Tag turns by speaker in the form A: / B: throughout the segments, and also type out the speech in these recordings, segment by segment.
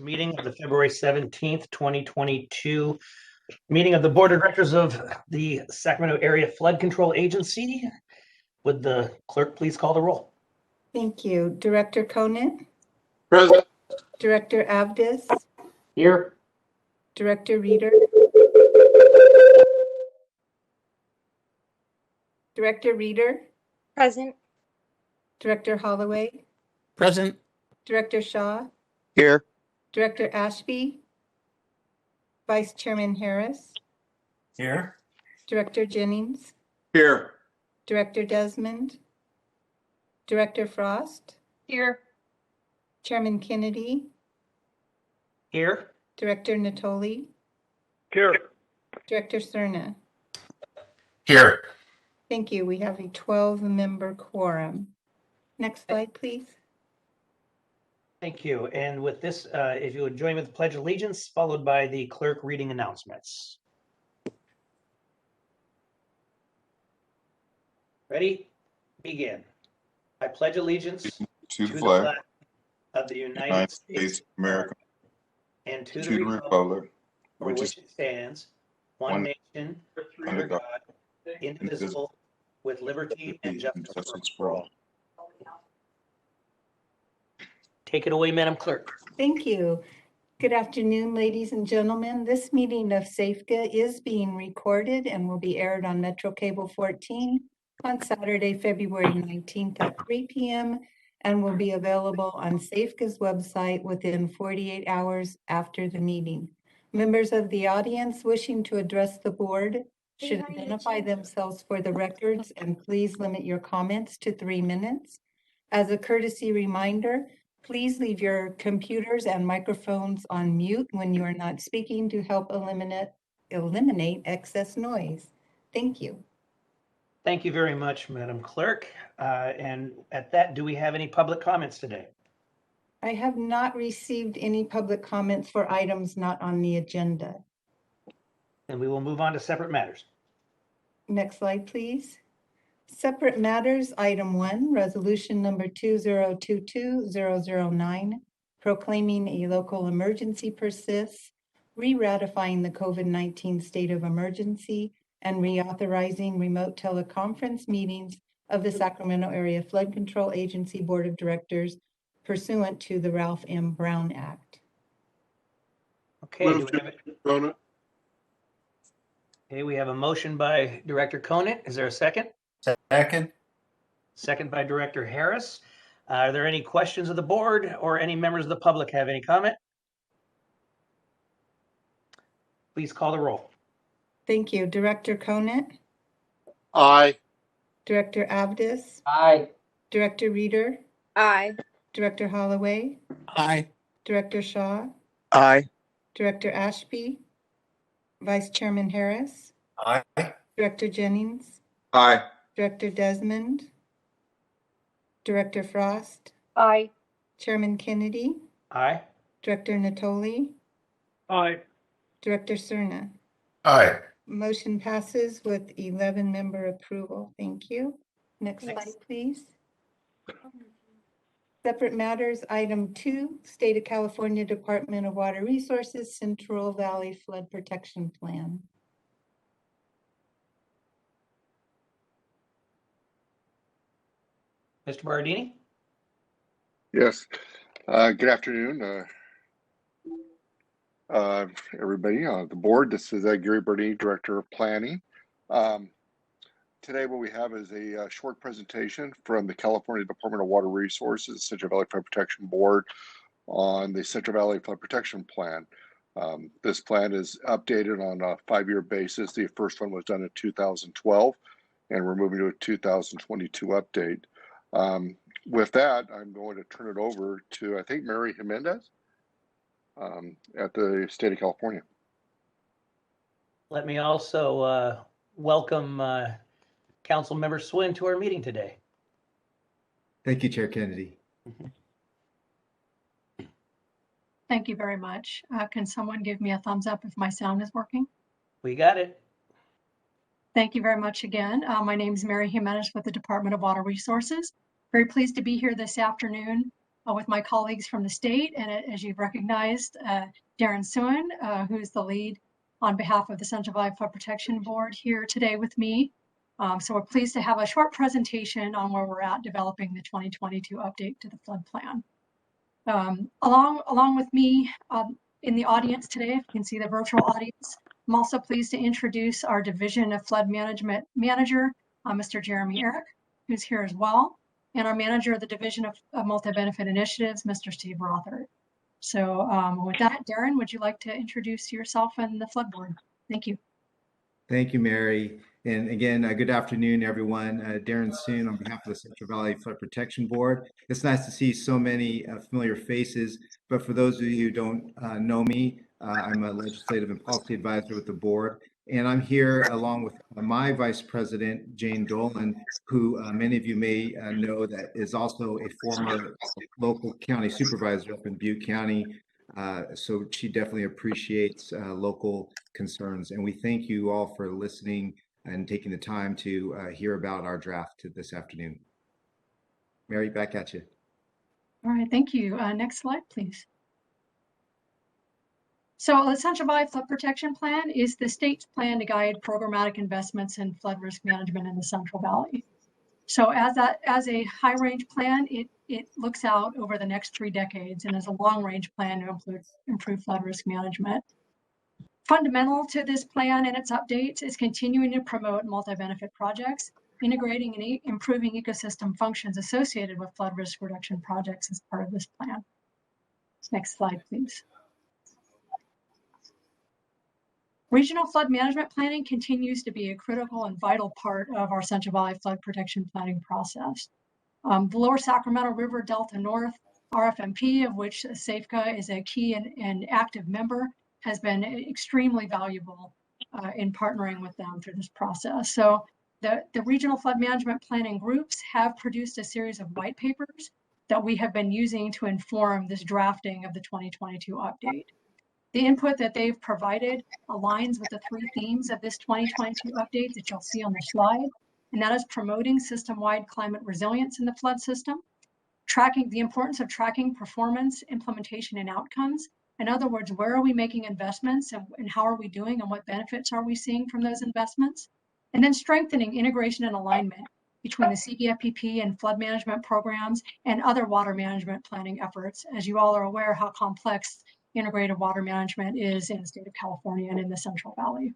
A: meeting of the February 17th, 2022 meeting of the Board of Directors of the Sacramento Area Flood Control Agency. Would the clerk please call the roll?
B: Thank you. Director Conant?
C: Present.
B: Director Avdis?
A: Here.
B: Director Reeder? Director Reeder?
D: Present.
B: Director Holloway?
C: Present.
B: Director Shaw?
C: Here.
B: Director Ashby? Vice Chairman Harris?
C: Here.
B: Director Jennings?
C: Here.
B: Director Desmond? Director Frost?
D: Here.
B: Chairman Kennedy?
A: Here.
B: Director Natoli?
C: Here.
B: Director Cerna?
C: Here.
B: Thank you. We have a 12-member quorum. Next slide, please.
A: Thank you. And with this, if you would join me with the Pledge of Allegiance, followed by the clerk reading announcements. Ready? Begin. I pledge allegiance
E: to the flag
A: of the United States
E: of America
A: and to
E: to
A: the
E: the
A: republic for
E: which
A: which
E: is
A: it stands, one
E: one
A: nation,
E: under
A: under
E: God,
A: God, indivisible, with liberty and justice
E: for all.
A: Take it away, Madam Clerk.
B: Thank you. Good afternoon, ladies and gentlemen. This meeting of SAFCA is being recorded and will be aired on Metro Cable 14 on Saturday, February 19th at 3 p.m. and will be available on SAFCA's website within 48 hours after the meeting. Members of the audience wishing to address the board should identify themselves for the records and please limit your comments to 3 minutes. As a courtesy reminder, please leave your computers and microphones on mute when you are not speaking to help eliminate excess noise. Thank you.
A: Thank you very much, Madam Clerk. And at that, do we have any public comments today?
B: I have not received any public comments for items not on the agenda.
A: Then we will move on to separate matters.
B: Next slide, please. Separate matters, item 1, resolution number 2022-009, proclaiming a local emergency persists, re-ratifying the COVID-19 state of emergency, and reauthorizing remote teleconference meetings of the Sacramento Area Flood Control Agency Board of Directors pursuant to the Ralph M. Brown Act.
A: Okay, do we have it? Okay, we have a motion by Director Conant. Is there a second?
C: Second.
A: Second by Director Harris. Are there any questions of the board or any members of the public have any comment? Please call the roll.
B: Thank you. Director Conant?
C: Aye.
B: Director Avdis?
A: Aye.
B: Director Reeder?
D: Aye.
B: Director Holloway?
C: Aye.
B: Director Shaw?
C: Aye.
B: Director Ashby? Vice Chairman Harris?
C: Aye.
B: Director Jennings?
E: Aye.
B: Director Desmond? Director Frost?
D: Aye.
B: Chairman Kennedy?
A: Aye.
B: Director Natoli?
C: Aye.
B: Director Cerna?
E: Aye.
B: Motion passes with 11-member approval. Thank you. Next
A: Thanks.
B: slide, please. Separate matters, item 2, State of California Department of Water Resources Central Valley Flood Protection Plan.
A: Mr. Bardini?
F: Yes. Good afternoon, everybody. The board. This is Gary Bardini, Director of Planning. Today, what we have is a short presentation from the California Department of Water Resources, Central Valley Flood Protection Board, on the Central Valley Flood Protection Plan. This plan is updated on a 5-year basis. The first one was done in 2012, and we're moving to a 2022 update. With that, I'm going to turn it over to, I think, Mary Jimenez at the state of California.
A: Let me also welcome Council Member Swin to our meeting today.
G: Thank you, Chair Kennedy.
H: Thank you very much. Can someone give me a thumbs up if my sound is working?
A: We got it.
H: Thank you very much again. My name is Mary Jimenez with the Department of Water Resources. Very pleased to be here this afternoon with my colleagues from the state. And as you've recognized, Darren Suen, who's the lead on behalf of the Central Valley Flood Protection Board, here today with me. So we're pleased to have a short presentation on where we're at developing the 2022 update to the flood plan. Along with me in the audience today, if you can see the virtual audience, I'm also pleased to introduce our Division of Flood Management Manager, Mr. Jeremy Eric, who's here as well, and our Manager of the Division of Multi-Benefit Initiatives, Mr. Steve Rothert. So with that, Darren, would you like to introduce yourself and the flood board? Thank you.
G: Thank you, Mary. And again, good afternoon, everyone. Darren Soon on behalf of the Central Valley Flood Protection Board. It's nice to see so many familiar faces, but for those of you who don't know me, I'm a legislative and policy advisor with the board, and I'm here along with my vice president, Jane Dolan, who many of you may know that is also a former local county supervisor up in Butte County. So she definitely appreciates local concerns, and we thank you all for listening and taking the time to hear about our draft this afternoon. Mary, back at you.
H: All right, thank you. Next slide, please. So the Central Valley Flood Protection Plan is the state's plan to guide programmatic investments in flood risk management in the Central Valley. So as a high range plan, it looks out over the next 3 decades and is a long range plan to improve flood risk management. Fundamental to this plan and its updates is continuing to promote multi-benefit projects, integrating and improving ecosystem functions associated with flood risk reduction projects as part of this plan. Next slide, please. Regional flood management planning continues to be a critical and vital part of our Central Valley flood protection planning process. The Lower Sacramento River Delta North RFMP, of which SAFCA is a key and active member, has been extremely valuable in partnering with them through this process. So the regional flood management planning groups have produced a series of white papers that we have been using to inform this drafting of the 2022 update. The input that they've provided aligns with the 3 themes of this 2022 update that you'll see on the slide, and that is promoting system-wide climate resilience in the flood system, tracking the importance of tracking performance, implementation, and outcomes. In other words, where are we making investments and how are we doing and what benefits are we seeing from those investments? And then strengthening integration and alignment between the CVFPP and flood management programs and other water management planning efforts. As you all are aware how complex integrated water management is in the state of California and in the Central Valley.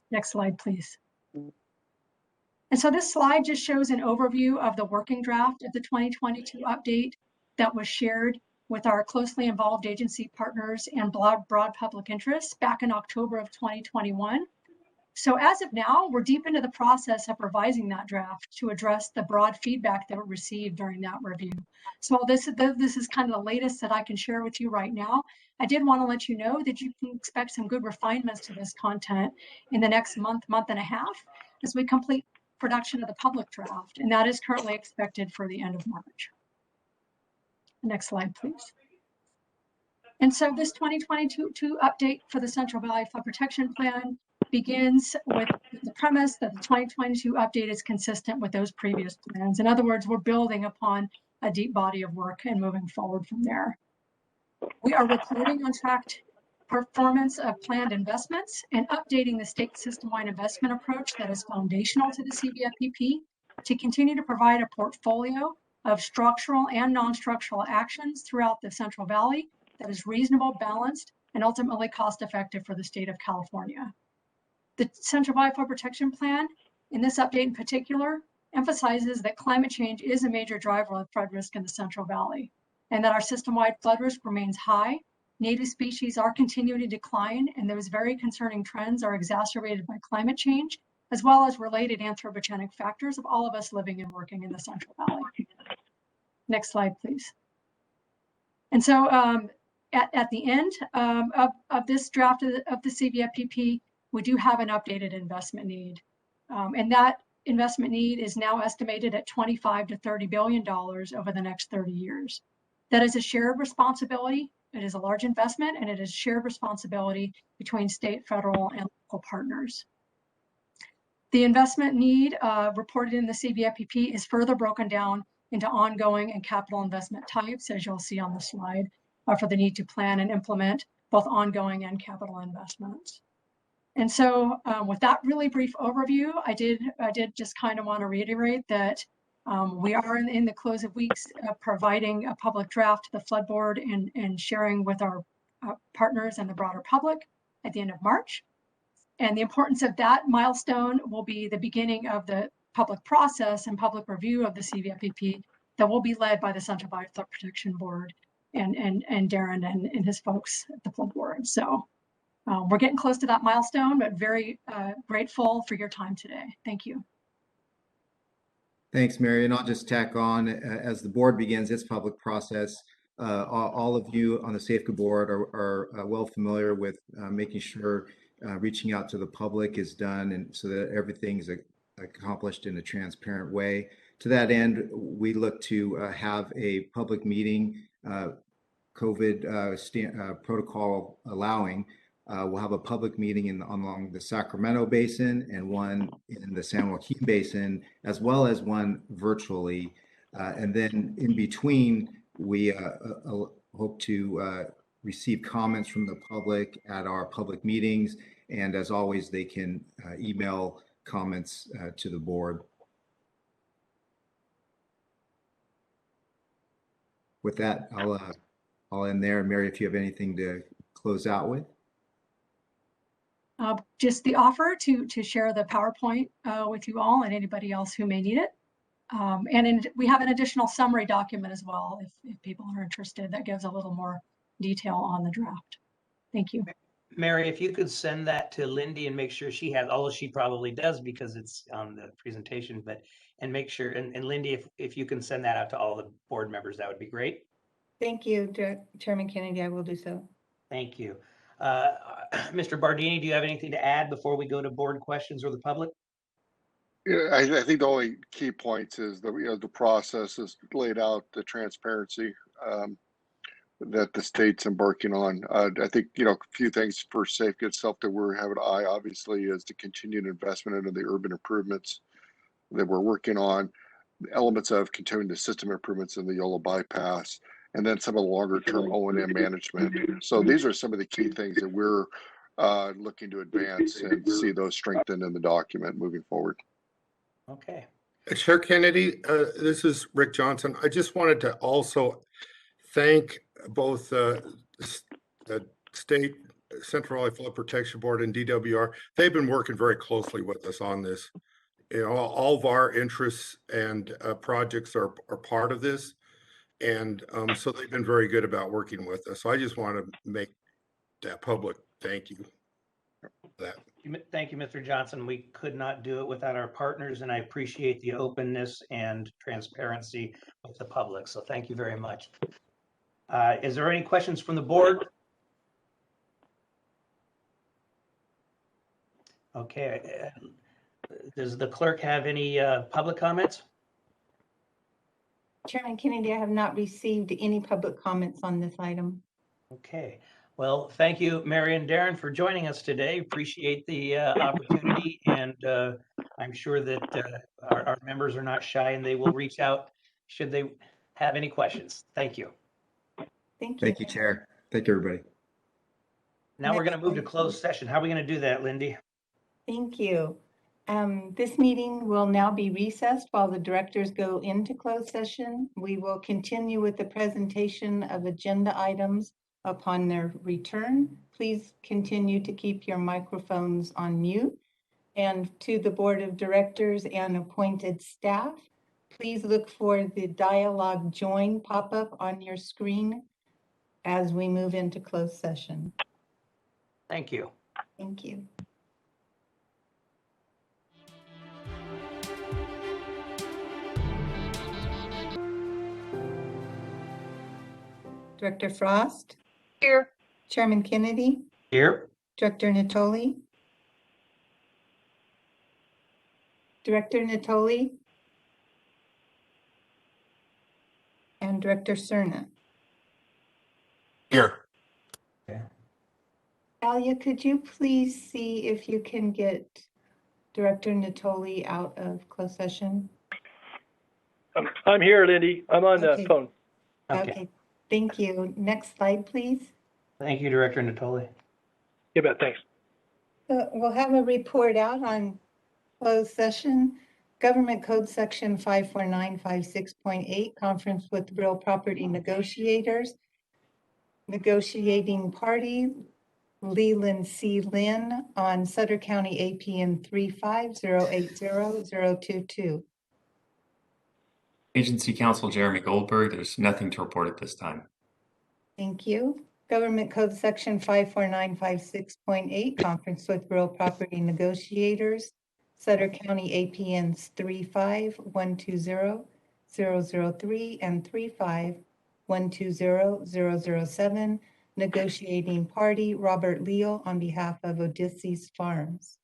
H: Next slide, please. And so this slide just shows an overview of the working draft of the 2022 update that was shared with our closely involved agency partners and broad public interest back in October of 2021. So as of now, we're deep into the process of revising that draft to address the broad feedback that we received during that review. So this is kind of the latest that I can share with you right now. I did want to let you know that you can expect some good refinements to this content in the next month and a half as we complete production of the public draft, and that is currently expected for the end of March. Next slide, please. And so this 2022 update for the Central Valley Flood Protection Plan begins with the premise that the 2022 update is consistent with those previous plans. In other words, we're building upon a deep body of work and moving forward from there. We are reporting on tracked performance of planned investments and updating the state system-wide investment approach that is foundational to the CVFPP to continue to provide a portfolio of structural and non-structural actions throughout the Central Valley that is reasonable, balanced, and ultimately cost-effective for the state of California. The Central Valley Flood Protection Plan, in this update in particular, emphasizes that climate change is a major driver of flood risk in the Central Valley, and that our system-wide flood risk remains high. Native species are continuing to decline, and those very concerning trends are exacerbated by climate change, as well as related anthropogenic factors of all of us living and working in the Central Valley. Next slide, please. And so at the end of this draft of the CVFPP, we do have an updated investment need. And that investment need is now estimated at $25 to $30 billion over the next 30 years. That is a shared responsibility. It is a large investment, and it is shared responsibility between state, federal, and local partners. The investment need reported in the CVFPP is further broken down into ongoing and capital investment types, as you'll see on the slide, for the need to plan and implement both ongoing and capital investments. And so with that really brief overview, I did just kind of want to reiterate that we are in the close of weeks providing a public draft to the flood board and sharing with our partners and the broader public at the end of March. And the importance of that milestone will be the beginning of the public process and public review of the CVFPP that will be led by the Central Valley Flood Protection Board and Darren and his folks at the flood board. So we're getting close to that milestone, but very grateful for your time today. Thank you.
G: Thanks, Mary. And I'll just tack on, as the board begins its public process, all of you on the SAFCA board are well familiar with making sure reaching out to the public is done, and so that everything is accomplished in a transparent way. To that end, we look to have a public meeting, COVID protocol allowing. We'll have a public meeting along the Sacramento Basin and one in the San Joaquin Basin, as well as one virtually. And then in between, we hope to receive comments from the public at our public meetings. And as always, they can email comments to the board. With that, I'll end there. Mary, if you have anything to close out with.
H: Just the offer to share the PowerPoint with you all and anybody else who may need it. We have an additional summary document as well if people are interested that gives a little more detail on the draft. Thank you.
A: Mary, if you could send that to Lindy and make sure she has, although she probably does because it's on the presentation, and make sure, and Lindy, if you can send that out to all the board members, that would be great.
B: Thank you, Chairman Kennedy. I will do so.
A: Thank you. Mr. Bardini, do you have anything to add before we go to board questions or the public?
F: Yeah, I think the only key points is the process is laid out, the transparency that the state's embarking on. I think a few things for SAFCA itself that we're having an eye, obviously, is the continued investment into the urban improvements that we're working on, the elements of continuing the system improvements in the Yola bypass, and then some of the longer term O&M management. So these are some of the key things that we're looking to advance and see those strengthened in the document moving forward.
A: Okay.
D: Chair Kennedy, this is Rick Johnson. I just wanted to also thank both the state Central Valley Flood Protection Board and DWR. They've been working very closely with us on this. All of our interests and projects are part of this. And so they've been very good about working with us. So I just want to make that public thank you for that.
A: Thank you, Mr. Johnson. We could not do it without our partners, and I appreciate the openness and transparency with the public. So thank you very much. Is there any questions from the board? Okay. Does the clerk have any public comments?
B: Chairman Kennedy, I have not received any public comments on this item.
A: Okay. Well, thank you, Mary and Darren, for joining us today. Appreciate the opportunity, and I'm sure that our members are not shy and they will reach out should they have any questions. Thank you.
B: Thank you.
G: Thank you, Chair. Thank you, everybody.
A: Now we're going to move to closed session. How are we going to do that, Lindy?
B: Thank you. This meeting will now be recessed while the directors go into closed session. We will continue with the presentation of agenda items upon their return. Please continue to keep your microphones on mute. And to the board of directors and appointed staff, please look for the dialogue join pop-up on your screen as we move into closed session.
A: Thank you.
B: Thank you. Director Frost? Here. Chairman Kennedy?
A: Here.
B: Director Natoli? Director Natoli? And Director Cerna?
D: Here.
B: Alia, could you please see if you can get Director Natoli out of closed session?
C: I'm here, Lindy. I'm on the
B: Okay.
C: phone.
A: Okay,
B: Okay, thank you. Next slide, please.
A: thank you, Director Natoli.
C: You bet, thanks.
B: We'll have a report out on closed session. Government Code Section 54956.8, conference with real property negotiators. Negotiating party, Leland C. Lynn on Sutter County APN 350800022.
E: Agency Counsel Jeremy Goldberg, there's nothing to report at this time.
B: Thank you. Government Code Section 54956.8, conference with real property negotiators. Sutter County APNs 35120-003 and 35120-007. Negotiating party, Robert Leal on behalf of Odysseus Farms.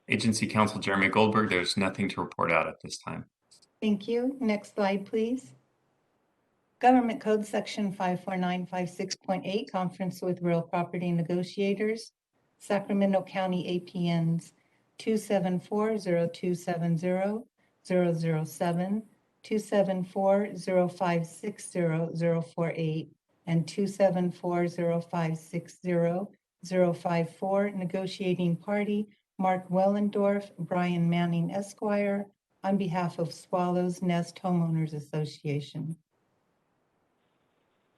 E: Agency Counsel Jeremy Goldberg, there's nothing to report out at this time.
B: Thank you. Next slide, please. Government Code Section 54956.8, conference with real property negotiators. Sacramento County APNs 274-0270-007, 274-0560-048, and 274-0560-054. Negotiating party, Mark Wellendorf, Brian Manning Esquire, on behalf of Swallows Nest Homeowners Association.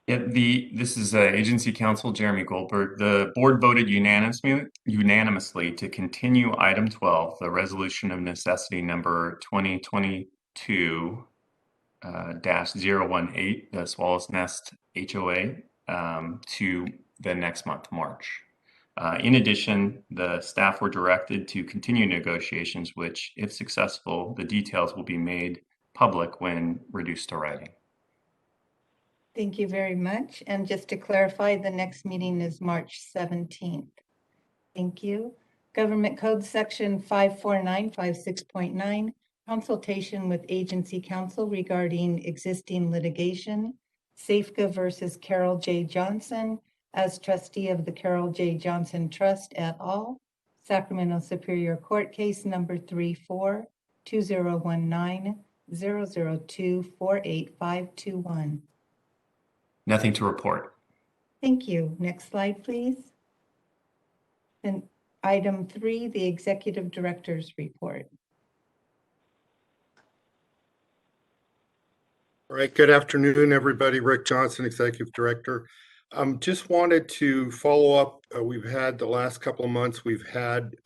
E: Yeah, this is Agency Counsel Jeremy Goldberg. The board voted unanimously to continue item 12, the resolution of necessity number 2022 -018, the Swallows Nest HOA, to the next month, March. In addition, the staff were directed to continue negotiations, which, if successful, the details will be made public when reduced to writing.
B: Thank you very much. And just to clarify, the next meeting is March 17th. Thank you. Government Code Section 54956.9, consultation with agency counsel regarding existing litigation. Safeca versus Carol J. Johnson as trustee of the Carol J. Johnson Trust et al. Sacramento Superior Court Case number 34-2019-002-48521.
E: Nothing to report.
B: Thank you. Next slide, please. And item 3, the executive director's report.
D: All right, good afternoon, everybody. Rick Johnson, Executive Director. Just wanted to follow up. We've had the last couple of months, we've had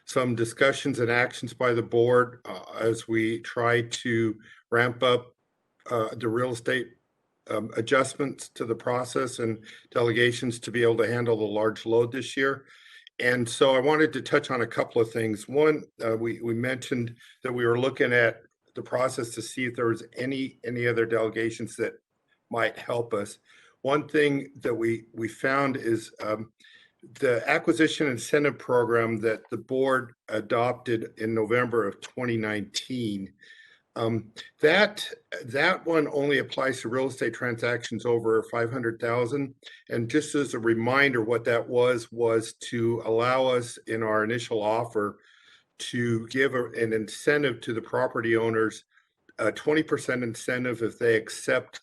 D: some discussions and actions by the board as we try to ramp up the real estate adjustments to the process and delegations to be able to handle the large load this year. And so I wanted to touch on a couple of things. One, we mentioned that we were looking at the process to see if there was any other delegations that might help us. One thing that we found is the acquisition incentive program that the board adopted in November of 2019. That one only applies to real estate transactions over 500,000. And just as a reminder, what that was to allow us in our initial offer to give an incentive to the property owners, a 20% incentive if they accept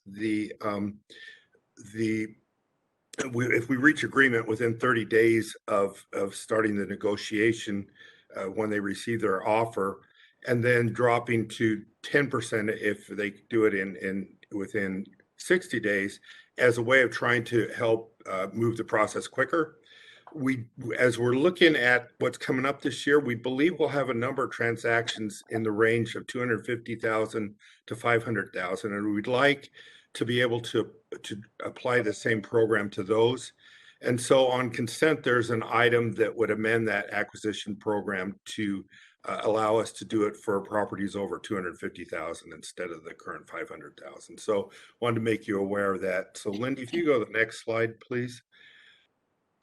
D: if we reach agreement within 30 days of starting the negotiation when they receive their offer, and then dropping to 10% if they do it within 60 days as a way of trying to help move the process quicker. As we're looking at what's coming up this year, we believe we'll have a number of transactions in the range of 250,000 to 500,000, and we'd like to be able to apply the same program to those. And so on consent, there's an item that would amend that acquisition program to allow us to do it for properties over 250,000 instead of the current 500,000. So wanted to make you aware of that. So Lindy, if you go to the next slide, please.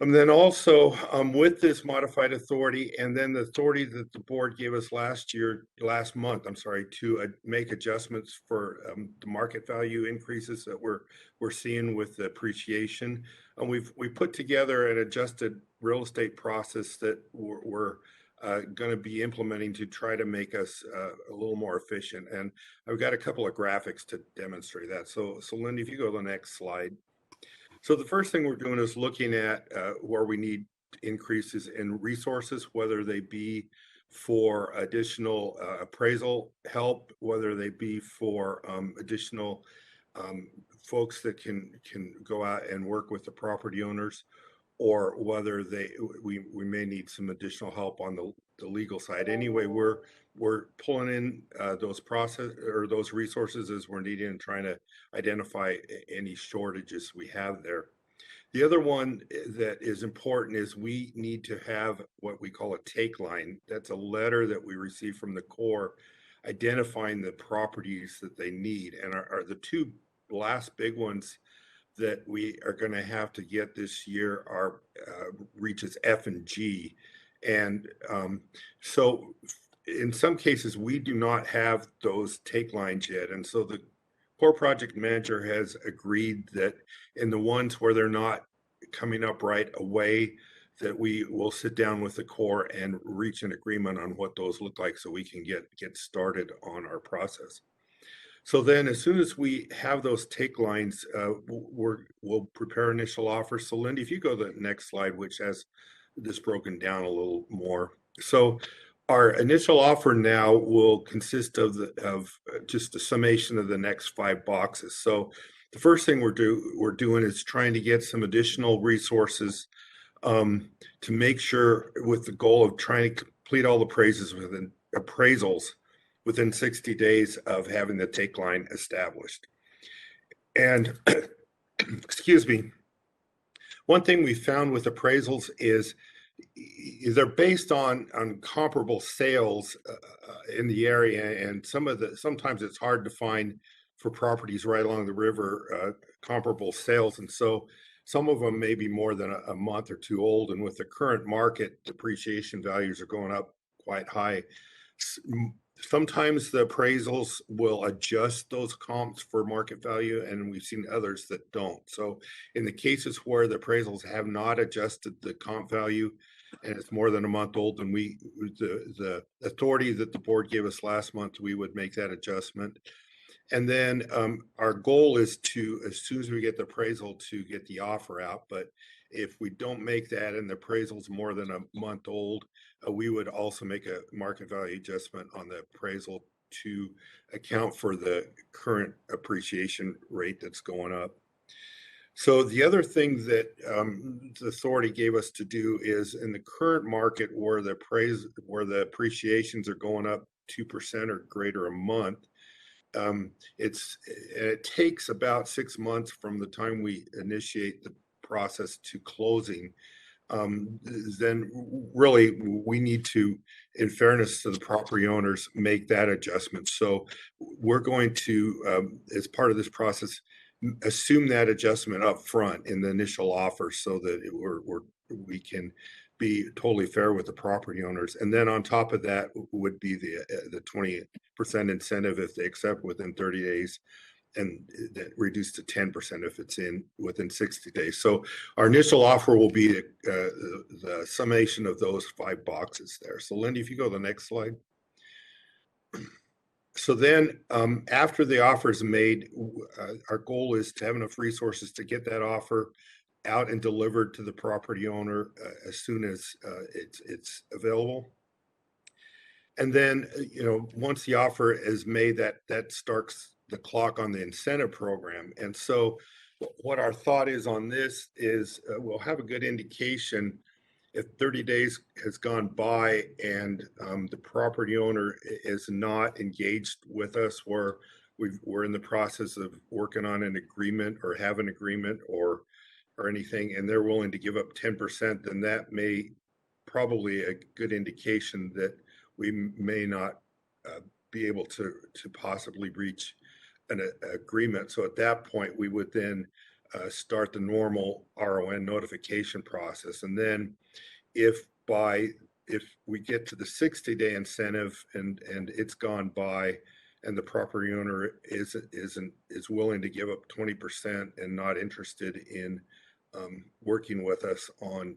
D: And then also with this modified authority, and then the authority that the board gave us last month, to make adjustments for the market value increases that we're seeing with the appreciation. And we put together an adjusted real estate process that we're going to be implementing to try to make us a little more efficient. And I've got a couple of graphics to demonstrate that. So Lindy, if you go to the next slide. So the first thing we're doing is looking at where we need increases in resources, whether they be for additional appraisal help, whether they be for additional folks that can go out and work with the property owners, or whether we may need some additional help on the legal side. Anyway, we're pulling in those resources as we're needing and trying to identify any shortages we have there. The other one that is important is we need to have what we call a take line. That's a letter that we receive from the Corps identifying the properties that they need. And are the two last big ones that we are going to have to get this year are reaches F and G. And so in some cases, we do not have those take lines yet. And so the Corps project manager has agreed that in the ones where they're not coming up right away, that we will sit down with the Corps and reach an agreement on what those look like so we can get started on our process. So then as soon as we have those take lines, we'll prepare initial offers. So Lindy, if you go to the next slide, which has this broken down a little more. So our initial offer now will consist of just a summation of the next 5 boxes. So the first thing we're doing is trying to get some additional resources to make sure, with the goal of trying to complete all the appraisals within 60 days of having the take line established. And excuse me, one thing we found with appraisals is they're based on comparable sales in the area, and sometimes it's hard to find for properties right along the river comparable sales, and so some of them may be more than a month or two old, and with the current market, depreciation values are going up quite high. Sometimes the appraisals will adjust those comps for market value, and we've seen others that don't. So in the cases where the appraisals have not adjusted the comp value and it's more than a month old, then the authority that the board gave us last month, we would make that adjustment. And then our goal is to, as soon as we get the appraisal, to get the offer out. But if we don't make that and the appraisal is more than a month old, we would also make a market value adjustment on the appraisal to account for the current appreciation rate that's going up. So the other thing that the authority gave us to do is, in the current market where the appreciations are going up 2% or greater a month, it takes about 6 months from the time we initiate the process to closing. Then really we need to, in fairness to the property owners, make that adjustment. So we're going to, as part of this process, assume that adjustment up front in the initial offer so that we can be totally fair with the property owners. And then on top of that would be the 20% incentive if they accept within 30 days, and that reduced to 10% if it's within 60 days. So our initial offer will be the summation of those 5 boxes there. So Lindy, if you go to the next slide. So then after the offer is made, our goal is to have enough resources to get that offer out and delivered to the property owner as soon as it's available. And then, once the offer is made, that starts the clock on the incentive program. And so what our thought is on this is we'll have a good indication if 30 days has gone by and the property owner is not engaged with us, where we're in the process of working on an agreement or have an agreement or anything, and they're willing to give up 10%, then that may probably a good indication that we may not be able to possibly reach an agreement. So at that point, we would then start the normal RON notification process. And then if we get to the 60-day incentive and it's gone by and the property owner is willing to give up 20% and not interested in working with us on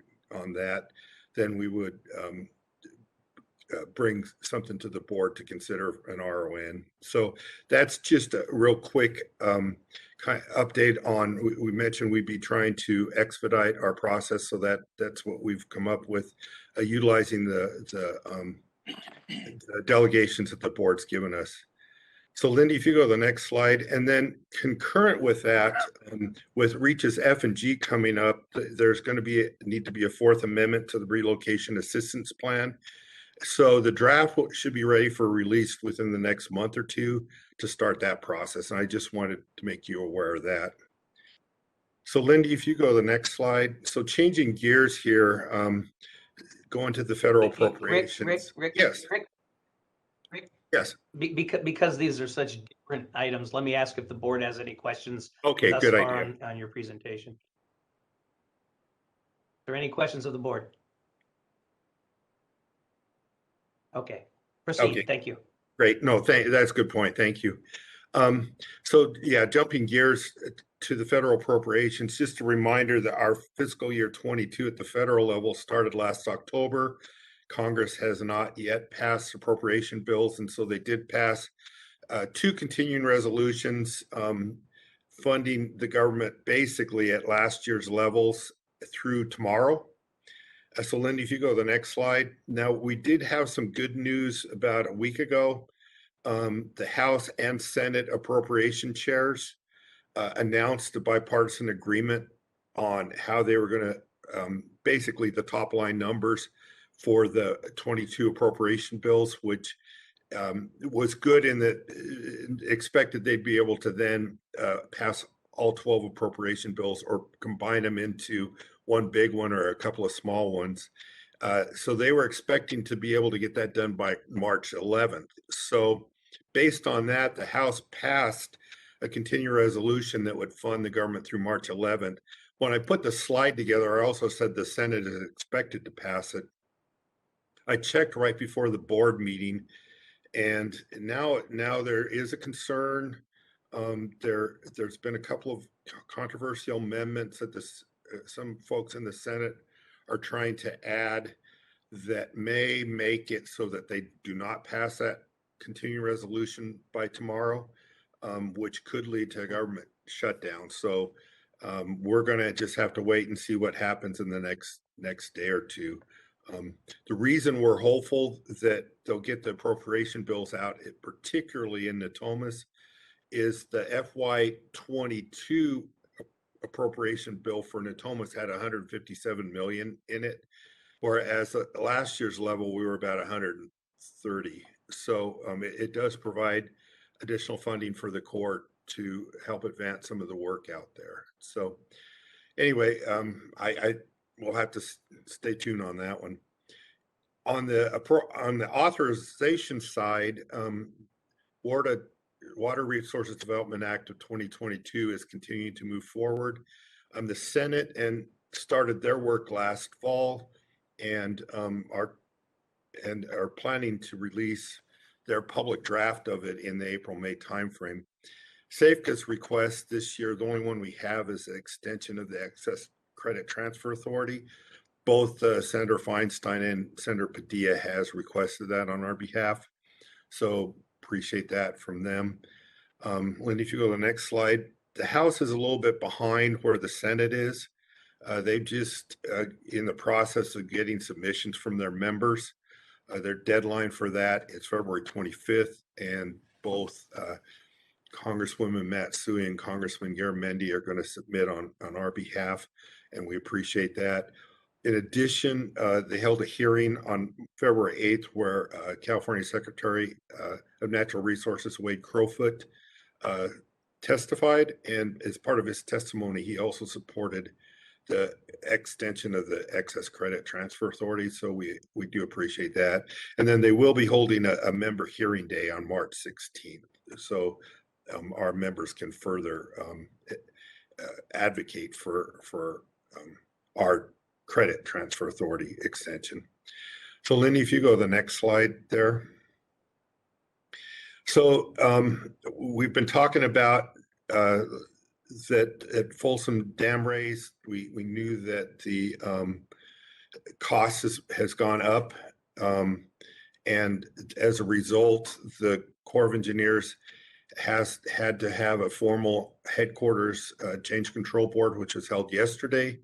D: that, then we would bring something to the board to consider an RON. So that's just a real quick kind of update on, we mentioned we'd be trying to expedite our process, so that's what we've come up with, utilizing the delegations that the board's given us. So Lindy, if you go to the next slide, and then concurrent with that, with reaches F and G coming up, there's going to need to be a fourth amendment to the relocation assistance plan. So the draft should be ready for release within the next month or two to start that process. And I just wanted to make you aware of that. So Lindy, if you go to the next slide. So changing gears here, going to the federal appropriations.
A: Rick,
D: Yes. Yes.
A: Because these are such different items, let me ask if the board has any questions
D: Okay,
A: thus
D: good
A: far
D: idea.
A: on your presentation. Are there any questions of the board? Okay, proceed.
D: Okay.
A: Thank you.
D: Great. No, that's a good point. Thank you. So yeah, jumping gears to the federal appropriations, just a reminder that our fiscal year 22 at the federal level started last October. Congress has not yet passed appropriation bills, and so they did pass two continuing resolutions funding the government basically at last year's levels through tomorrow. So Lindy, if you go to the next slide. Now, we did have some good news about a week ago. The House and Senate appropriation chairs announced a bipartisan agreement on how they were going to, basically the top line numbers for the 22 appropriation bills, which was good in that expected they'd be able to then pass all 12 appropriation bills or combine them into one big one or a couple of small ones. So they were expecting to be able to get that done by March 11th. So based on that, the House passed a continuing resolution that would fund the government through March 11th. When I put the slide together, I also said the Senate is expected to pass it. I checked right before the board meeting, and now there is a concern. There's been a couple of controversial amendments that some folks in the Senate are trying to add that may make it so that they do not pass that continuing resolution by tomorrow, which could lead to a government shutdown. So we're going to just have to wait and see what happens in the next day or two. The reason we're hopeful that they'll get the appropriation bills out, particularly in Natomas, is the FY22 appropriation bill for Natomas had 157 million in it, whereas at last year's level we were about 130. So it does provide additional funding for the court to help advance some of the work out there. So anyway, I will have to stay tuned on that one. On the authorization side, Water Resources Development Act of 2022 is continuing to move forward. The Senate started their work last fall and are planning to release their public draft of it in the April-May timeframe. SAFCA's request this year, the only one we have, is an extension of the Excess Credit Transfer Authority. Both Senator Feinstein and Senator Padilla has requested that on our behalf. So appreciate that from them. Lindy, if you go to the next slide. The House is a little bit behind where the Senate is. They've just in the process of getting submissions from their members. Their deadline for that is February 25th, and both Congresswoman Matsui and Congressman Garamendi are going to submit on our behalf, and we appreciate that. In addition, they held a hearing on February 8th where California Secretary of Natural Resources Wade Crowfoot testified, and as part of his testimony, he also supported the extension of the Excess Credit Transfer Authority. So we do appreciate that. And then they will be holding a member hearing day on March 16th. So our members can further advocate for our Credit Transfer Authority extension. So Lindy, if you go to the next slide there. So we've been talking about that at Folsom Dam Raise, we knew that the cost has gone up, And as a result, the Corps of Engineers has had to have a formal headquarters change control board, which was held yesterday.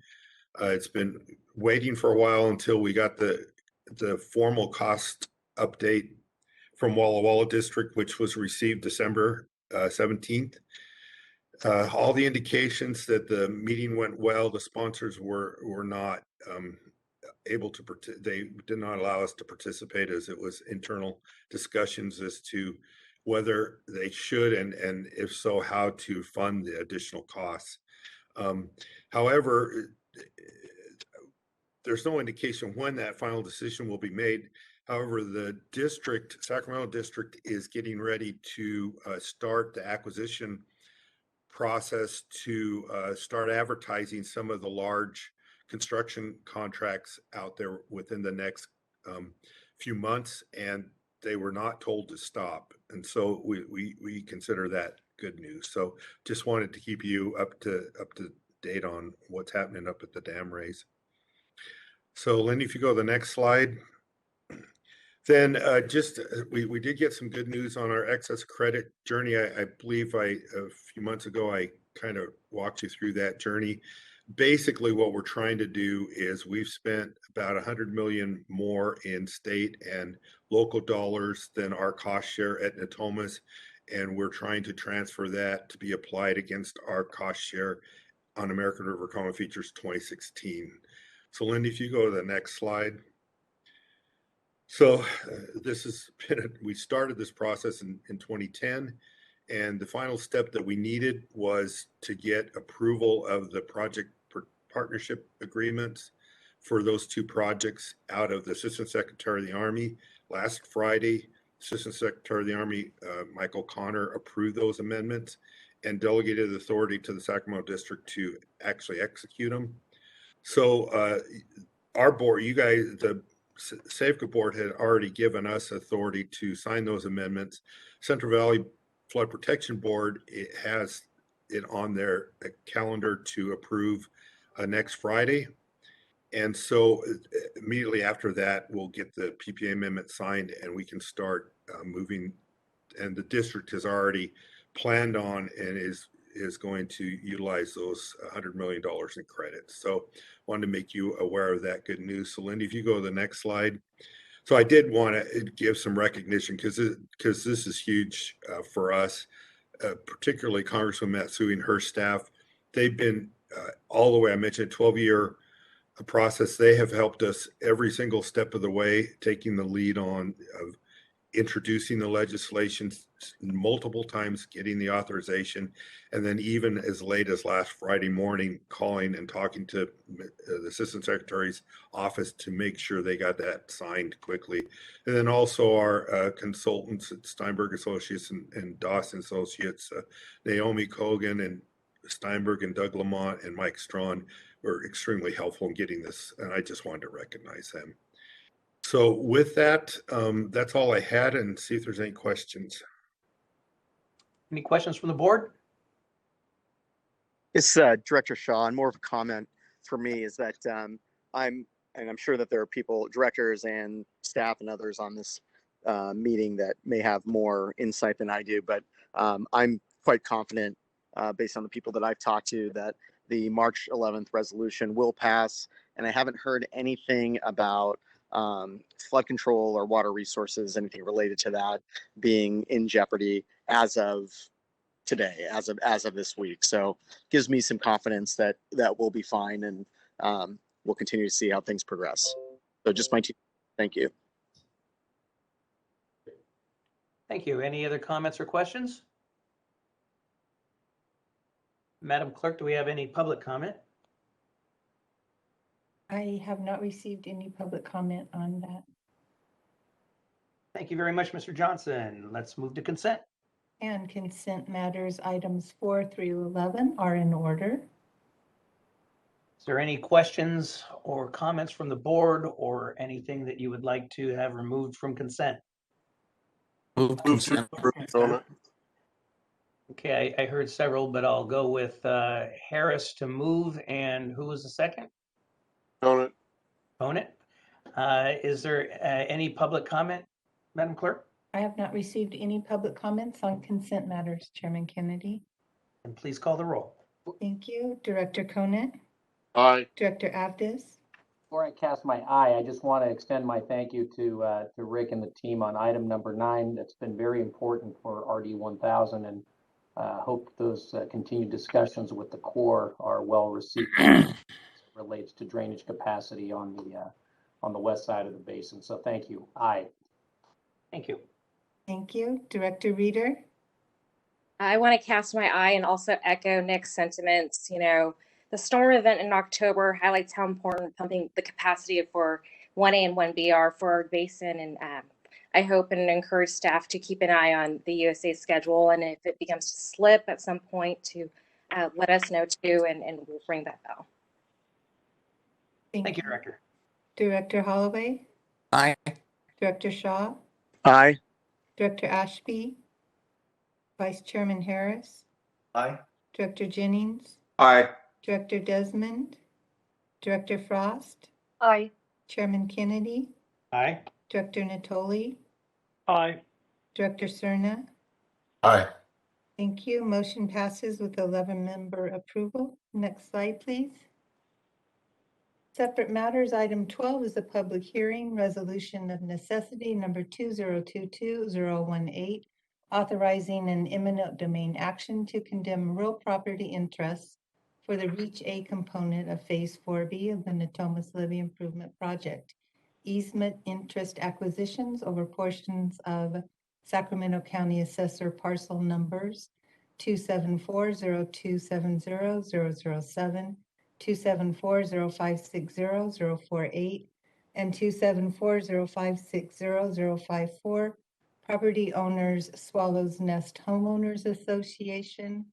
D: It's been waiting for a while until we got the formal cost update from Walla Walla District, which was received December 17th. All the indications that the meeting went well. The sponsors were not able to, they did not allow us to participate, as it was internal discussions as to whether they should, and if so, how to fund the additional costs. However, there's no indication when that final decision will be made. However, the district, Sacramento district, is getting ready to start the acquisition process to start advertising some of the large construction contracts out there within the next few months, and they were not told to stop. And so we consider that good news. So just wanted to keep you up to date on what's happening up at the dam raise. So Lindy, if you go to the next slide. Then we did get some good news on our excess credit journey. I believe a few months ago, I kind of walked you through that journey. Basically, what we're trying to do is we've spent about 100 million more in state and local dollars than our cost share at Natomas, and we're trying to transfer that to be applied against our cost share on American River Common Features 2016. So Lindy, if you go to the next slide. So this has been, we started this process in 2010, and the final step that we needed was to get approval of the project partnership agreements for those two projects out of the Assistant Secretary of the Army. Last Friday, Assistant Secretary of the Army, Michael Connor, approved those amendments and delegated authority to the Sacramento District to actually execute them. So our board, you guys, the Safeco board had already given us authority to sign those amendments. Central Valley Flood Protection Board, it has it on their calendar to approve next Friday. And so immediately after that, we'll get the PPA amendment signed and we can start moving. And the district has already planned on and is going to utilize those $100 million in credits. So wanted to make you aware of that good news. So Lindy, if you go to the next slide. So I did want to give some recognition because this is huge for us, particularly Congresswoman Matsui and her staff. They've been all the way, I mentioned 12-year process. They have helped us every single step of the way, taking the lead on introducing the legislation multiple times, getting the authorization, and then even as late as last Friday morning, calling and talking to the Assistant Secretary's office to make sure they got that signed quickly. And then also our consultants at Steinberg Associates and Dawson Associates, Naomi Kogan and Steinberg and Doug Lamont and Mike Strawn were extremely helpful in getting this, and I just wanted to recognize them. So with that, that's all I had, and see if there's any questions.
A: Any questions from the board?
I: It's Director Shaw, and more of a comment for me is that I'm sure that there are people, directors and staff and others on this meeting that may have more insight than I do, but I'm quite confident based on the people that I've talked to that the March 11th resolution will pass, and I haven't heard anything about flood control or water resources, anything related to that being in jeopardy as of today, as of this week. So gives me some confidence that we'll be fine, and we'll continue to see how things progress. So just my thank you.
A: Thank you. Any other comments or questions? Madam Clerk, do we have any public comment?
B: I have not received any public comment on that.
A: Thank you very much, Mr. Johnson. Let's move to consent.
B: And consent matters items 4 through 11 are in order.
A: Is there any questions or comments from the board or anything that you would like to have removed from consent?
J: Move consent.
A: Okay, I heard several, but I'll go with Harris to move, and who was the second?
F: Own it.
A: Own it. Is there any public comment? Madam Clerk,
B: I have not received any public comments on consent matters, Chairman Kennedy.
A: and please call the roll.
B: Thank you. Director Conant,
F: Aye.
B: Director Abdus,
K: Before I cast my eye, I just want to extend my thank you to Rick and the team on item number 9. That's been very important for RD 1000, and hope those continued discussions with the Corps are well received as it relates to drainage capacity on the west side of the basin. So thank you. Aye.
A: Thank you.
B: thank you. Director Reader,
L: I want to cast my eye and also echo Nick's sentiments. You know, the storm event in October highlights how important pumping the capacity for 1A and 1B are for our basin. And I hope and encourage staff to keep an eye on the USA schedule. And if it begins to slip at some point, to let us know too, and we'll ring that bell.
A: Thank you, Director.
B: Director Holloway,
J: Aye.
B: Director Shaw,
I: Aye.
B: Director Ashby, Vice Chairman Harris,
C: Aye.
B: Director Jennings,
C: Aye.
B: Director Desmond, Director Frost,
H: Aye.
B: Chairman Kennedy,
A: Aye.
B: Director Natoli,
C: Aye.
B: Director Cerna.
J: Aye.
B: Thank you. Motion passes with 11-member approval. Next slide, please. Separate matters, item 12 is a public hearing, resolution of necessity number 2022018, authorizing an eminent domain action to condemn real property interests for the Reach A component of Phase 4B of the Natomas Levee Improvement Project. Easement interest acquisitions over portions of Sacramento County Assessor parcel numbers 27402700007, 27405600048, and 27405600054. Property owners Swallows Nest Homeowners Association,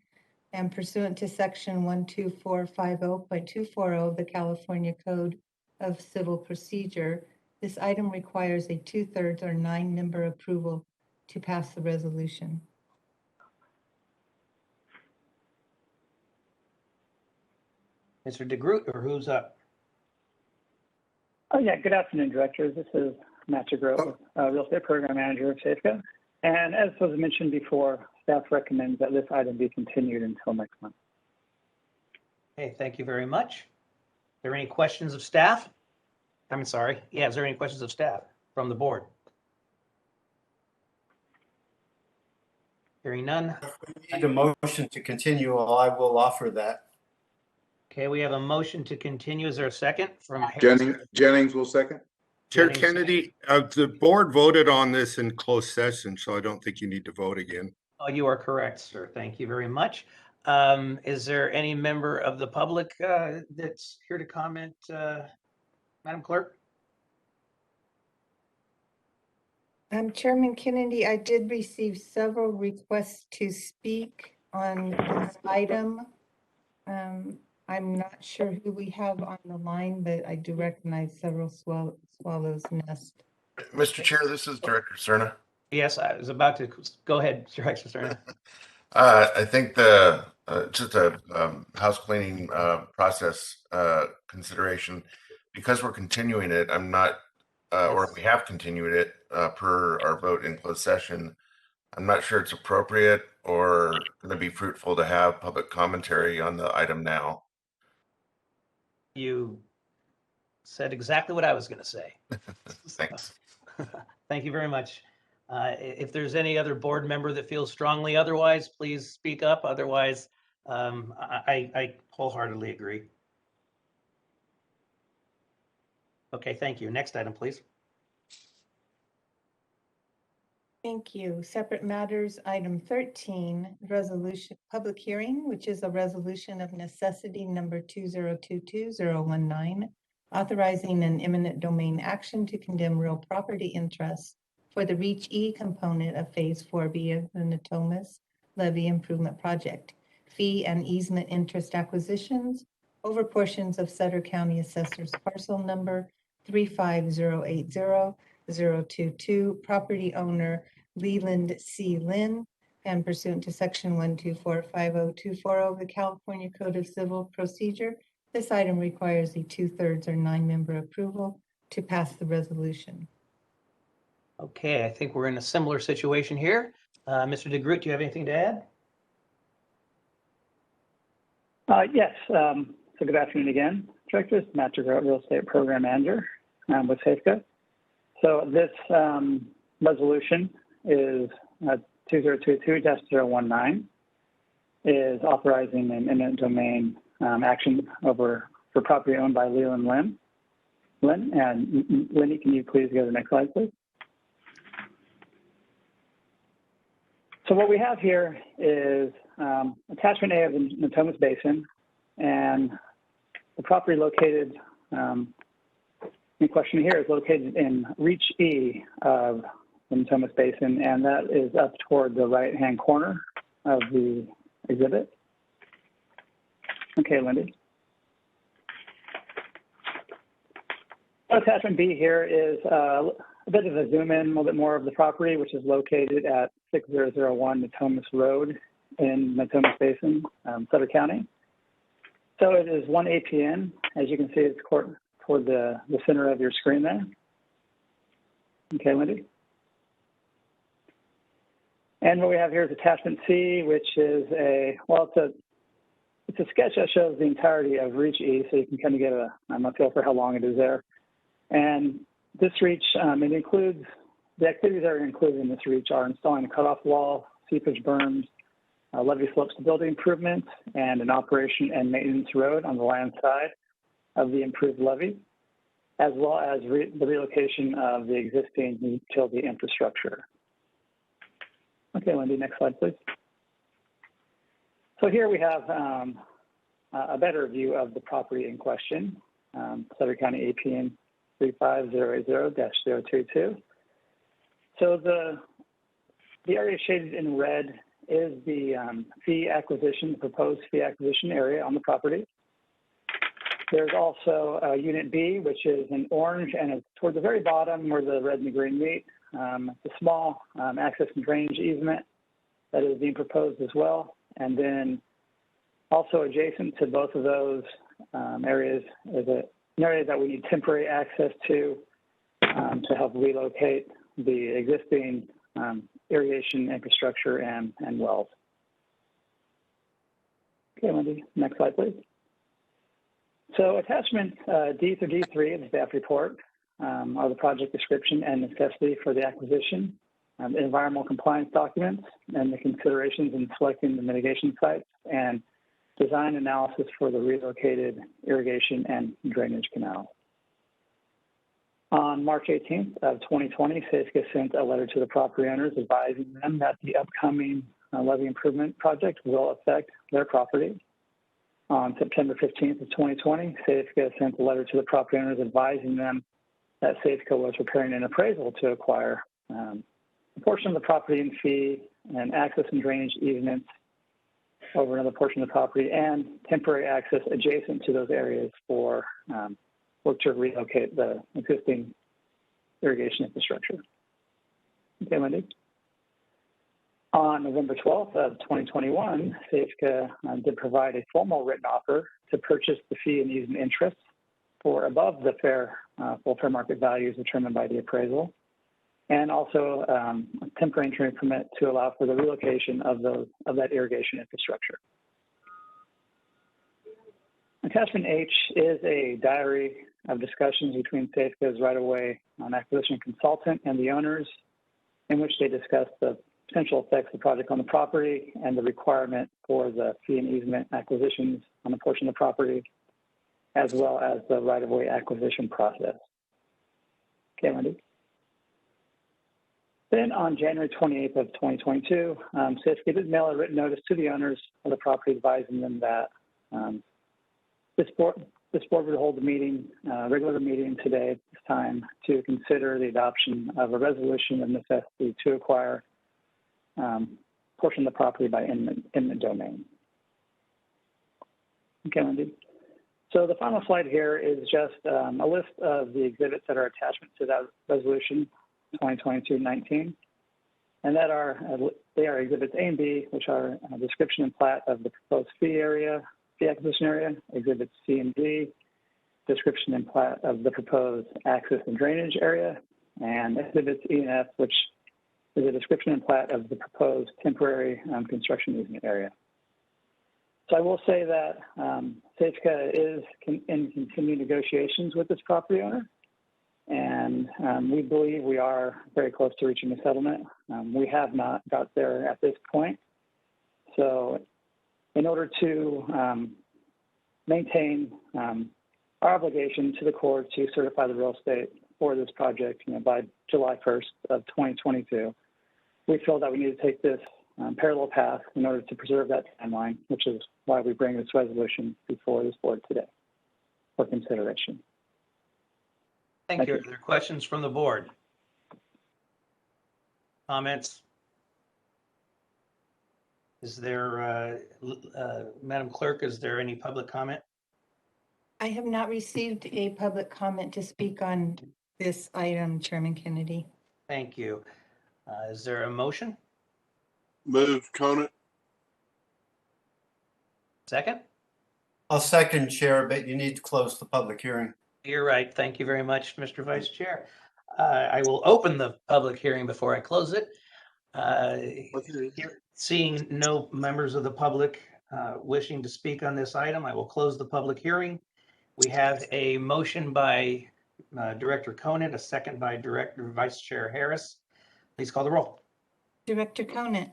B: and pursuant to section 12450.240 of the California Code of Civil Procedure, this item requires a 2/3 or 9-member approval to pass the resolution.
A: Mr. DeGroot, or who's up?
M: Oh, yeah. Good afternoon, directors. This is Matt DeGroat, Real Estate Program Manager of SAFCA. And as was mentioned before, staff recommends that this item be continued until next month.
A: Okay, thank you very much. Are there any questions of staff? I'm sorry. Yeah, is there any questions of staff from the board? Hearing none.
N: Need a motion to continue, I will offer that.
A: Okay, we have a motion to continue. Is there a second from Harris?
F: Jennings will second.
D: Chair
A: Jennings.
D: Kennedy, the board voted on this in closed session, so I don't think you need to vote again.
A: Oh, you are correct, sir. Thank you very much. Is there any member of the public that's here to comment, Madam Clerk?
B: Chairman Kennedy, I did receive several requests to speak on this item. I'm not sure who we have on the line, but I do recognize several Swallows Nest.
J: Mr. Chair, this is Director Cerna.
A: Yes, I was about to go ahead, Director Cerna.
J: I think the just a house cleaning process consideration, because we're continuing it. I'm not, or we have continued it per our vote in closed session. I'm not sure it's appropriate or going to be fruitful to have public commentary on the item now.
A: You said exactly what I was going to say.
J: Thanks.
A: Thank you very much. If there's any other board member that feels strongly otherwise, please speak up. Otherwise, I wholeheartedly agree. Okay, thank you. Next item, please.
B: Thank you. Separate matters, item 13, resolution, public hearing, which is a resolution of necessity number 2022019, authorizing an eminent domain action to condemn real property interests for the Reach E component of Phase 4B of the Natomas Levee Improvement Project. Fee and easement interest acquisitions over portions of Sutter County Assessor's parcel number 35080-022, property owner Leland C. Lynn, and pursuant to section 12450.240 of the California Code of Civil Procedure, this item requires a 2/3 or 9-member approval to pass the resolution.
A: Okay, I think we're in a similar situation here. Mr. DeGroot, do you have anything to add?
M: Yes. So good afternoon again, directors. Matt DeGroot, Real Estate Program Manager with SAFCA. So this resolution is 2022-019, is authorizing an eminent domain action for property owned by Leland Lynn. And Lindy, can you please go to the next slide, please? So what we have here is attachment A of the Natomas Basin, and the property located in question here is located in Reach E of the Natomas Basin, and that is up toward the right-hand corner of the exhibit. Okay, Lindy. Attachment B here is a bit of a zoom in, a little bit more of the property, which is located at 6001 Natomas Road in Natomas Basin, Sutter County. So it is 1 APN. As you can see, it's toward the center of your screen there. Okay, Lindy. And what we have here is attachment C, which is it's a sketch that shows the entirety of Reach E, so you can kind of get a feel for how long it is there. And this reach, it includes, the activities that are included in this reach are installing a cutoff wall, seepage berms, levee slope stability improvements, and an operation and maintenance road on the land side of the improved levee, as well as the relocation of the existing utility infrastructure. Okay, Lindy, next slide, please. So here we have a better view of the property in question, Sutter County APN 35080-022. So the area shaded in red is the proposed fee acquisition area on the property. There's also Unit B, which is in orange, and it's toward the very bottom where the red and the green meet. It's a small access and drainage easement that is being proposed as well. And then also adjacent to both of those areas is an area that we need temporary access to help relocate the existing irrigation infrastructure and wells. Okay, Lindy, next slide, please. So attachments D through D3 of the staff report are the project description and necessity for the acquisition, the environmental compliance documents, and the considerations in selecting the mitigation sites, and design analysis for the relocated irrigation and drainage canal. On March 18th of 2020, SAFCA sent a letter to the property owners advising them that the upcoming levee improvement project will affect their property. On September 15th of 2020, SAFCA sent a letter to the property owners advising them that SAFCA was preparing an appraisal to acquire a portion of the property in fee and access and drainage easements over another portion of the property and temporary access adjacent to those areas for work to relocate the existing irrigation infrastructure. Okay, Wendy. On November 12th of 2021, SAFCA did provide a formal written offer to purchase the fee and easement interests for above the full fair market values determined by the appraisal, and also a temporary entry permit to allow for the relocation of that irrigation infrastructure. Attachment H is a diary of discussions between SAFCA's right-of-way acquisition consultant and the owners, in which they discussed the potential effects of the project on the property and the requirement for the fee and easement acquisitions on a portion of the property, as well as the right-of-way acquisition process. Okay, Wendy. Then on January 28th of 2022, SAFCA did mail a written notice to the owners of the property advising them that this board would hold a meeting, regular meeting today at this time to consider the adoption of a resolution of necessity to acquire a portion of the property by eminent domain. Okay, Lindy. So the final slide here is just a list of the exhibits that are attachments to that resolution 2022-19, and they are exhibits A and B, which are a description and plat of the proposed fee acquisition area, exhibits C and D, description and plat of the proposed access and drainage area, and Exhibits E and F, which is a description and plat of the proposed temporary construction easement area. So I will say that Safeco is in continued negotiations with this property owner, and we believe we are very close to reaching a settlement. We have not got there at this point. So in order to maintain our obligation to the Corps to certify the real estate for this project, by July 1st of 2022, we feel that we need to take this parallel path in order to preserve that timeline, which is why we bring this resolution before this board today for consideration.
A: Thank you. Are there questions from the board? Comments? Is there, Madam Clerk, is there any public comment?
B: I have not received a public comment to speak on this item, Chairman Kennedy.
A: Thank you. Is there a motion?
F: Move, Conant.
A: Second?
N: I'll second, Chair, but you need to close the public hearing.
A: You're right. Thank you very much, Mr. Vice Chair. I will open the public hearing before I close it. Seeing no members of the public wishing to speak on this item, I will close the public hearing. We have a motion by Director Conant, a second by Vice Chair Harris. Please call the roll.
B: Director Conant.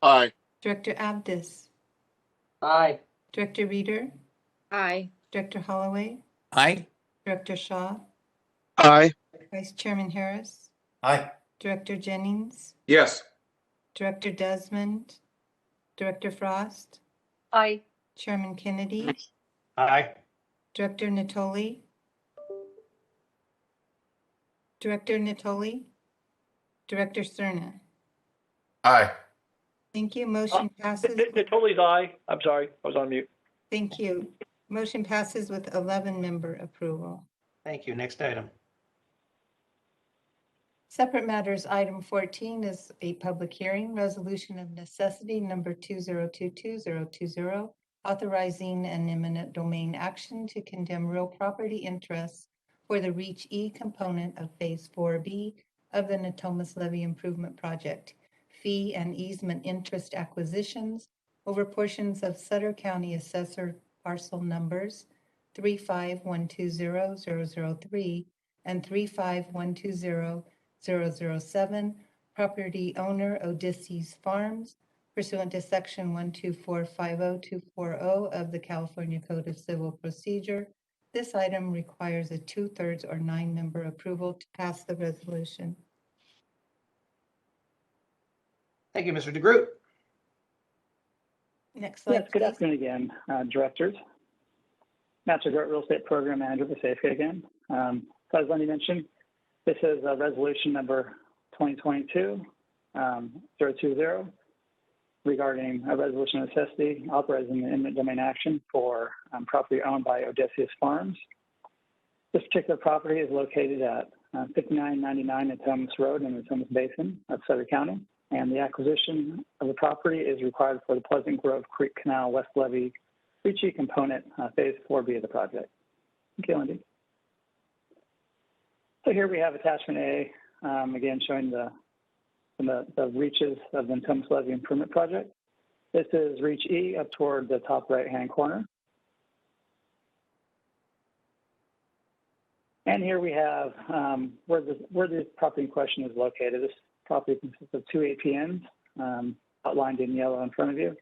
F: Aye.
B: Director Abdus.
K: Aye.
B: Director Reeder.
L: Aye.
B: Director Holloway.
A: Aye.
B: Director Shaw.
F: Aye.
B: Vice Chairman Harris.
N: Aye.
B: Director Jennings.
F: Yes.
B: Director Desmond. Director Frost.
H: Aye.
B: Chairman Kennedy.
A: Aye.
B: Director Natoli. Director Natoli. Director Cerna.
J: Aye.
B: Thank you. Motion passes.
C: Natoli's aye. I'm sorry, I was on mute.
B: Thank you. Motion passes with 11 member approval.
A: Thank you. Next item.
B: Separate matters, item 14 is a public hearing, resolution of necessity number 2022020, authorizing an eminent domain action to condemn real property interests for the Reach E component of Phase 4B of the Natomas Levee Improvement Project, fee and easement interest acquisitions over portions of Sutter County Assessor parcel numbers 35120-003 and 35120-007, property owner Odysseus Farms, pursuant to section 12450-240 of the California Code of Civil Procedure. This item requires a 2/3 or 9-member approval to pass the resolution.
A: Thank you, Mr. DeGroot.
B: Next slide,
M: Yes, good
B: please.
M: afternoon again, directors. Matt DeGroot, Real Estate Program Manager for Safeco again. So as Lenny mentioned, this is resolution number 2022-020 regarding a resolution of necessity authorizing an eminent domain action for property owned by Odysseus Farms. This particular property is located at 5999 Natomas Road in the Natomas Basin of Sutter County, and the acquisition of the property is required for the Pleasant Grove Creek Canal West Levee Reach E component, Phase 4B of the project. Okay, Lindy. So here we have attachment A, again showing the reaches of the Natomas Levee Improvement Project. This is Reach E up toward the top right-hand corner. And here we have where the property in question is located. This property consists of 2 APNs outlined in yellow in front of you.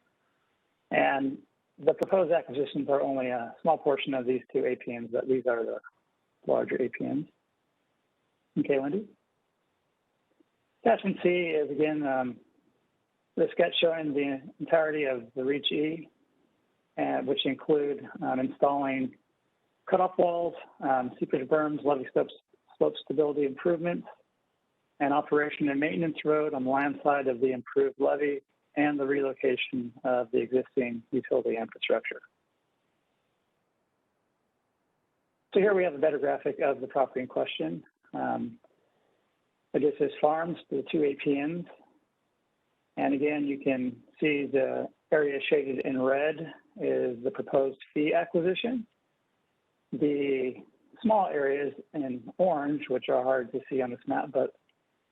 M: And the proposed acquisitions are only a small portion of these 2 APNs, but these are the larger APNs. Okay, Lindy. Attachment C is again the sketch showing the entirety of the Reach E, which include installing cutoff walls, seepage berms, levee slope stability improvements, and operation and maintenance road on the land side of the improved levee, and the relocation of the existing utility infrastructure. So here we have a better graphic of the property in question. Odysseus Farms, the 2 APNs. And again, you can see the area shaded in red is the proposed fee acquisition. The small areas in orange, which are hard to see on this map, but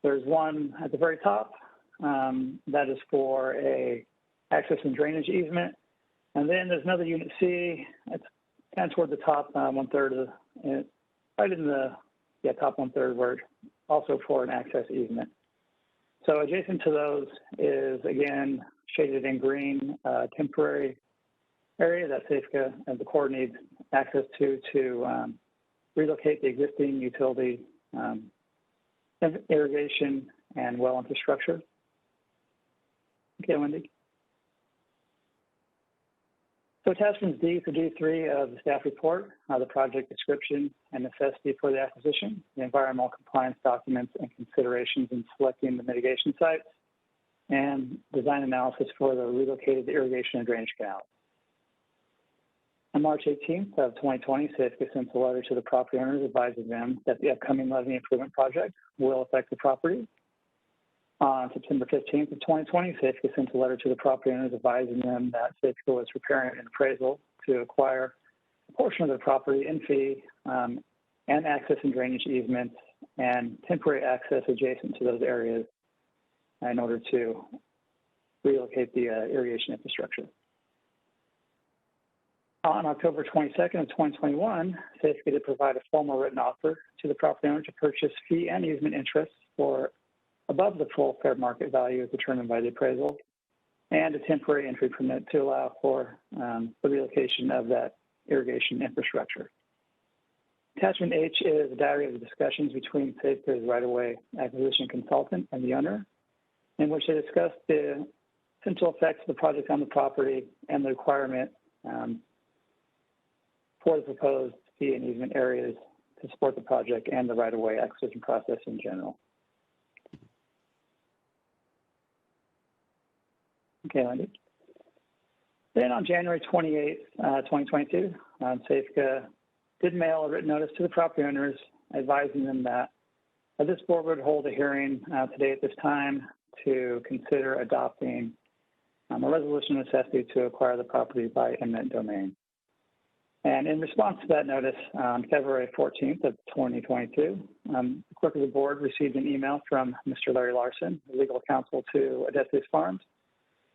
M: there's one at the very top that is for a access and drainage easement. And then there's another unit C. It's kind of toward the top 1/3 of the, right in the top 1/3 word, also for an access easement. So adjacent to those is, again, shaded in green, temporary area that Safeco and the Corps needs access to relocate the existing utility, irrigation, and well infrastructure. Okay, Wendy. So attachments D through D3 of the staff report are the project description and necessity for the acquisition, the environmental compliance documents and considerations in selecting the mitigation sites, and design analysis for the relocated irrigation and drainage canals. On March 18th of 2020, Safeco sent a letter to the property owners advising them that the upcoming levee improvement project will affect the property. On September 15th of 2020, Safeco sent a letter to the property owners advising them that Safeco was preparing an appraisal to acquire a portion of the property in fee and access and drainage easements and temporary access adjacent to those areas in order to relocate the irrigation infrastructure. On October 22nd of 2021, Safeco did provide a formal written offer to the property owner to purchase fee and easement interests for above the full fair market value as determined by the appraisal, and a temporary entry permit to allow for the relocation of that irrigation infrastructure. Attachment H is a diary of the discussions between Safeco's right-of-way acquisition consultant and the owner, in which they discussed the potential effects of the project on the property and the requirement for the proposed fee and easement areas to support the project and the right-of-way acquisition process in general. Okay, Wendy. Then on January 28th, 2022, Safeco did mail a written notice to the property owners advising them that this board would hold a hearing today at this time to consider adopting a resolution of necessity to acquire the property by eminent domain. And in response to that notice, on February 14th of 2022, the clerk of the board received an email from Mr. Larry Larson, legal counsel to Odysseus Farms,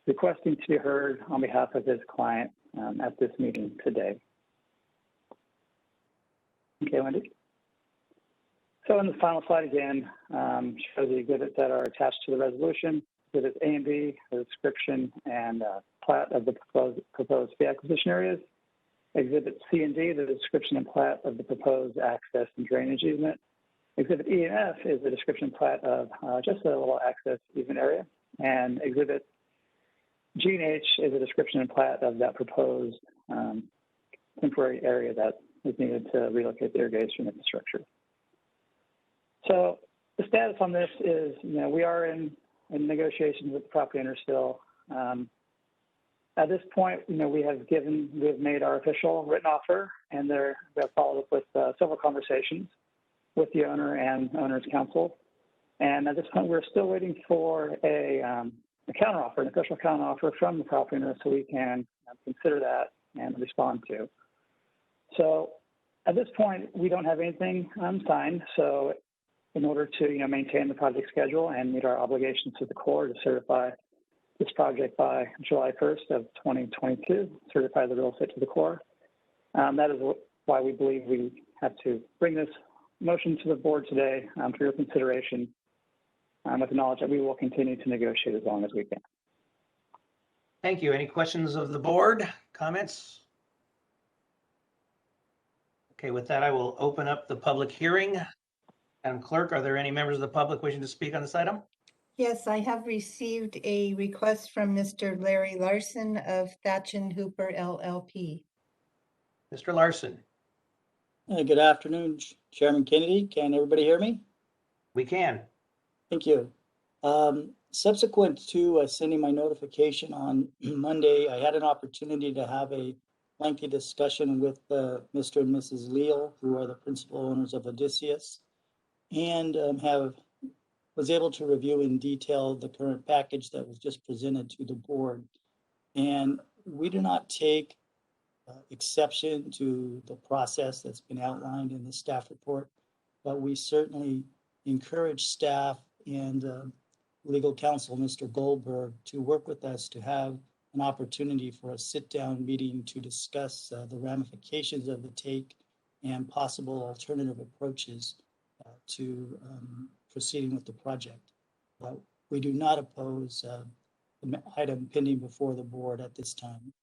M: requesting to be heard on behalf of his client at this meeting today. Okay, Wendy. So in the final slide again, show the exhibits that are attached to the resolution. Exhibits A and B, the description and plat of the proposed fee acquisition areas. Exhibit C and D, the description and plat of the proposed access and drainage easement. Exhibit E and F is the description and plat of just a little access easement area. And exhibit G and H is a description and plat of that proposed temporary area that is needed to relocate the irrigation infrastructure. So the status on this is, we are in negotiations with the property owner still. At this point, we have made our official written offer, and we have followed up with several conversations with the owner and owner's counsel. And at this point, we're still waiting for a counteroffer, an official counteroffer from the property owner, so we can consider that and respond to. So at this point, we don't have anything signed. So in order to maintain the project schedule and meet our obligations to the Corps to certify this project by July 1st of 2022, certify the real estate to the Corps. That is why we believe we have to bring this motion to the board today for your consideration, with the knowledge that we will continue to negotiate as long as we can.
A: Thank you. Any questions of the board? Comments? Okay, with that, I will open up the public hearing. Madam Clerk, are there any members of the public wishing to speak on this item?
B: Yes, I have received a request from Mr. Larry Larson of Thatchin Hooper LLP.
A: Mr. Larson.
O: Good afternoon, Chairman Kennedy. Can everybody hear me?
A: We can.
O: Thank you. Subsequent to sending my notification on Monday, I had an opportunity to have a lengthy discussion with Mr. and Mrs. Leal, who are the principal owners of Odysseus, and was able to review in detail the current package that was just presented to the board. And we do not take exception to the process that's been outlined in the staff report. But we certainly encourage staff and legal counsel, Mr. Goldberg, to work with us to have an opportunity for a sit-down meeting to discuss the ramifications of the take and possible alternative approaches to proceeding with the project. We do not oppose the item pending before the board at this time.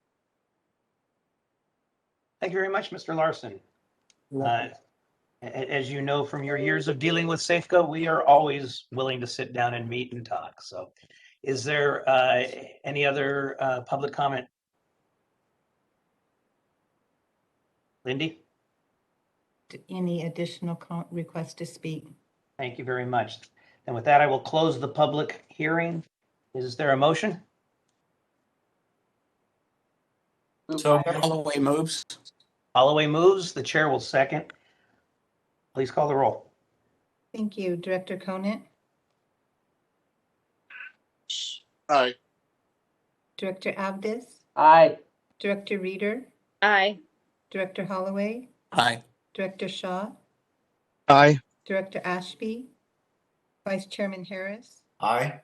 A: Thank you very much, Mr. Larson.
O: You're welcome.
A: As you know from your years of dealing with Safeco, we are always willing to sit down and meet and talk. So is there any other public comment? Lindy?
B: Any additional requests to speak?
A: Thank you very much. And with that, I will close the public hearing. Is there a motion?
N: So Holloway moves.
A: Holloway moves. The chair will second. Please call the roll.
B: Thank you. Director Conant,
F: Aye.
B: Director Avdis,
K: Aye.
B: Director Reeder,
L: Aye.
B: Director Holloway,
N: Aye.
B: Director Shaw,
I: Aye.
B: Director Ashby, Vice Chairman Harris,
N: Aye.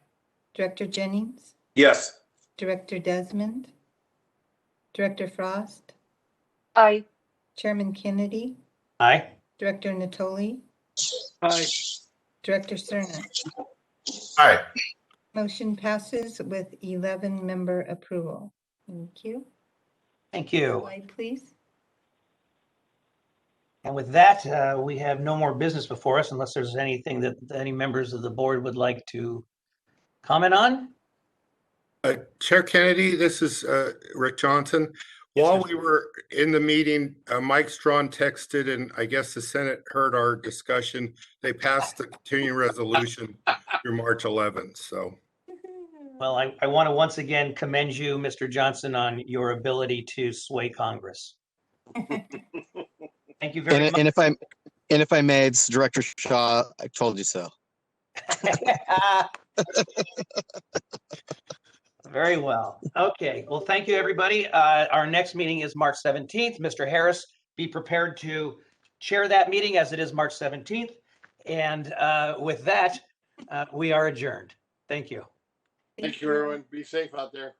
B: Director Jennings,
N: Yes.
B: Director Desmond, Director Frost,
L: Aye.
B: Chairman Kennedy,
A: Aye.
B: Director Natoli,
C: Aye.
B: Director Cerna.
J: Aye.
B: Motion passes with 11-member approval. Thank you.
A: Thank you.
B: Slide, please.
A: And with that, we have no more business before us unless there's anything that any members of the board would like to comment on.
D: Chair Kennedy, this is Rick Johnson.
A: Yes,
D: While
A: sir.
D: we were in the meeting, Mike Strawn texted, and I guess the Senate heard our discussion. They passed the continuing resolution through March 11th. So,
A: Well, I want to once again commend you, Mr. Johnson, on your ability to sway Congress. Thank you very much.
I: And if I may, it's Director Shaw. I told you so.
A: Very well. Okay. Well, thank you, everybody. Our next meeting is March 17th. Mr. Harris, be prepared to chair that meeting as it is March 17th. And with that, we are adjourned. Thank you.
F: Thank you, everyone. Be safe out there.